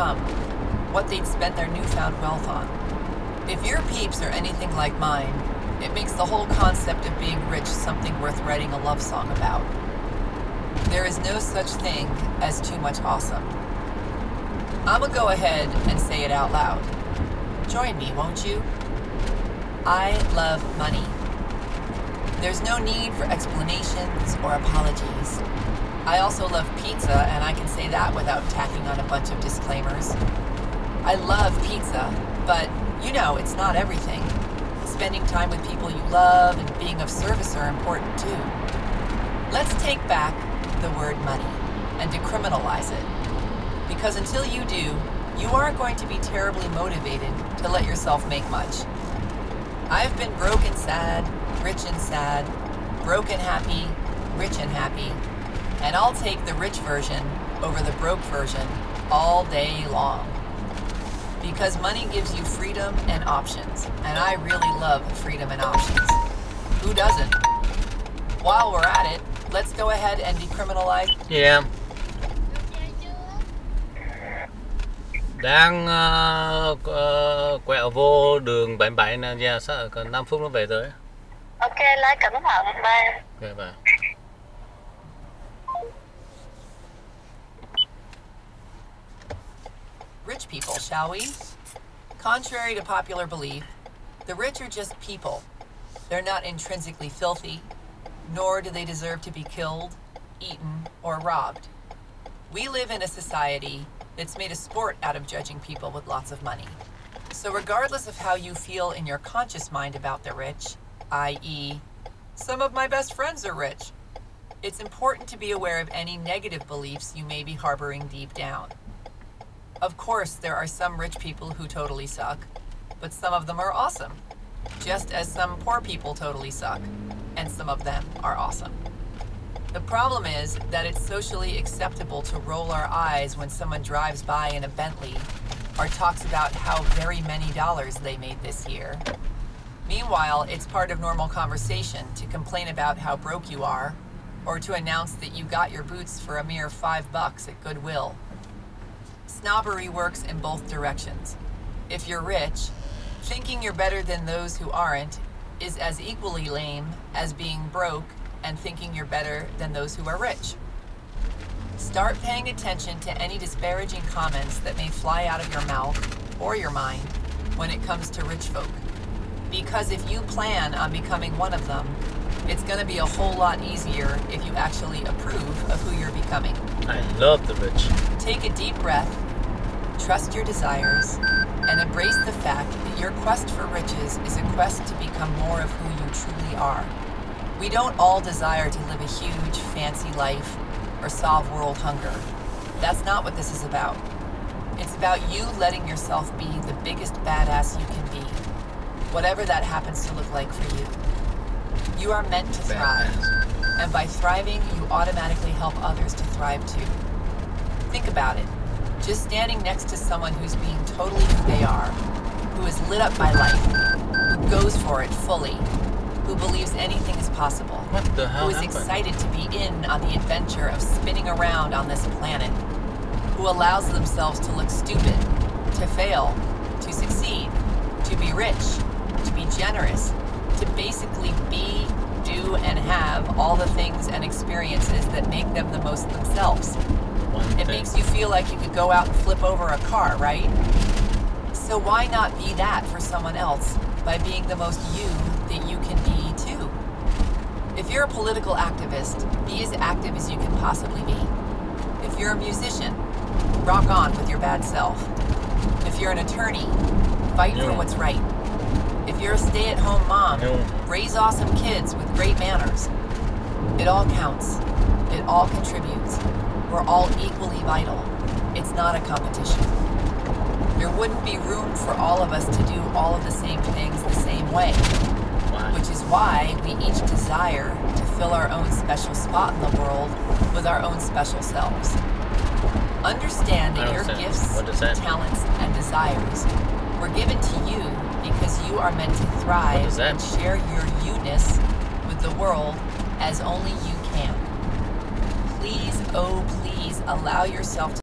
become, what they'd spend their newfound wealth on. If your peeps are anything like mine, it makes the whole concept of being rich something worth writing a love song about. There is no such thing as too much awesome. I'ma go ahead and say it out loud. Join me, won't you? I love money. There's no need for explanations or apologies. I also love pizza, and I can say that without tacking on a bunch of disclaimers. I love pizza, but you know it's not everything. Spending time with people you love and being of service are important too. Let's take back the word money and decriminalize it. Because until you do, you aren't going to be terribly motivated to let yourself make much. I've been broke and sad, rich and sad, broke and happy, rich and happy, and I'll take the rich version over the broke version all day long. Because money gives you freedom and options, and I really love freedom and options. Who doesn't? While we're at it, let's go ahead and decriminalize. Yeah. Đang quẹo vô đường 77 nè, yeah, còn 5 phút nó về tới. Ok, lái cẩn thận, bye. Okay, bye. Rich people, shall we? Contrary to popular belief, the rich are just people. They're not intrinsically filthy, nor do they deserve to be killed, eaten, or robbed. We live in a society that's made a sport out of judging people with lots of money. So regardless of how you feel in your conscious mind about the rich, i.e., some of my best friends are rich, it's important to be aware of any negative beliefs you may be harboring deep down. Of course, there are some rich people who totally suck, but some of them are awesome, just as some poor people totally suck, and some of them are awesome. The problem is that it's socially acceptable to roll our eyes when someone drives by in a Bentley or talks about how very many dollars they made this year. Meanwhile, it's part of normal conversation to complain about how broke you are, or to announce that you got your boots for a mere $5 at Goodwill. Snobbery works in both directions. If you're rich, thinking you're better than those who aren't is as equally lame as being broke and thinking you're better than those who are rich. Start paying attention to any disparaging comments that may fly out of your mouth or your mind when it comes to rich folk. Because if you plan on becoming one of them, it's going to be a whole lot easier if you actually approve of who you're becoming. I love the rich. Take a deep breath, trust your desires, and embrace the fact that your quest for riches is a quest to become more of who you truly are. We don't all desire to live a huge, fancy life or solve world hunger. That's not what this is about. It's about you letting yourself be the biggest badass you can be, whatever that happens to look like for you. You are meant to thrive, and by thriving, you automatically help others to thrive too. Think about it. Just standing next to someone who's being totally who they are, who is lit up by life, who goes for it fully, who believes anything is possible, What the hell who is happened? excited to be in on the adventure of spinning around on this planet, who allows themselves to look stupid, to fail, to succeed, to be rich, to be generous, to basically be, do, and have all the things and experiences that make them the most themselves. It makes you feel like you could go out and flip over a car, right? So why not be that for someone else by being the most you that you can be too? If you're a political activist, be as active as you can possibly be. If you're a musician, rock on with your bad self. If you're an attorney, fight for what's right. If you're a stay-at-home mom, raise awesome kids with great manners. It all counts. It all contributes. We're all equally vital. It's not a competition. There wouldn't be room for all of us to do all of the same things the same way, which is why we each desire to fill our own special spot in the world with our own special selves. Understand that your gifts, talents, and desires were given to you because you are meant to thrive and share your you-ness with the world as only you can. Please, oh please, allow yourself to